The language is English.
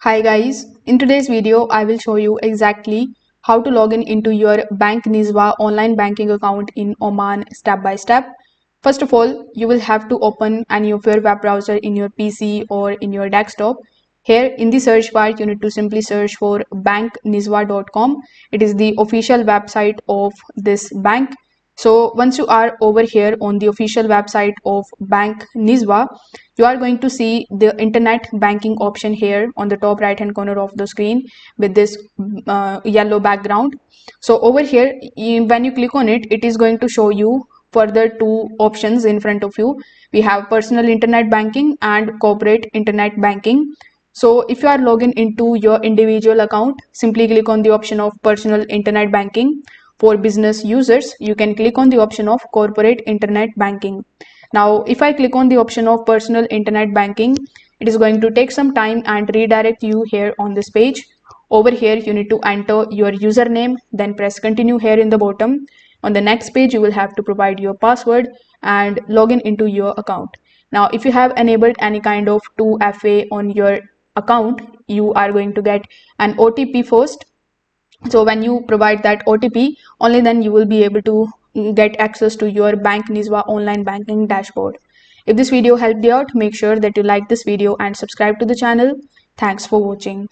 Hi guys, in today's video I will show you exactly how to log in into your Bank Nizwa online banking account in Oman step by step. First of all, you will have to open any of your web browser in your PC or in your desktop. Here in the search bar you need to simply search for banknizwa.com. It is the official website of this bank. So once you are over here on the official website of Bank Nizwa, you are going to see the internet banking option here on the top right hand corner of the screen with this yellow background. So over here, when you click on it, it is going to show you further two options in front of you. We have personal internet banking and corporate internet banking. So if you are logging into your individual account, simply click on the option of personal internet banking. For business users, you can click on the option of corporate internet banking. Now, if I click on the option of personal internet banking, it is going to take some time and redirect you here on this page. Over here, you need to enter your username, then press continue here in the bottom. On the next page, you will have to provide your password and log in into your account. Now, if you have enabled any kind of 2FA on your account, you are going to get an OTP first. So when you provide that OTP, only then you will be able to get access to your Bank Nizwa online banking dashboard. If this video helped you out, make sure that you like this video and subscribe to the channel. Thanks for watching.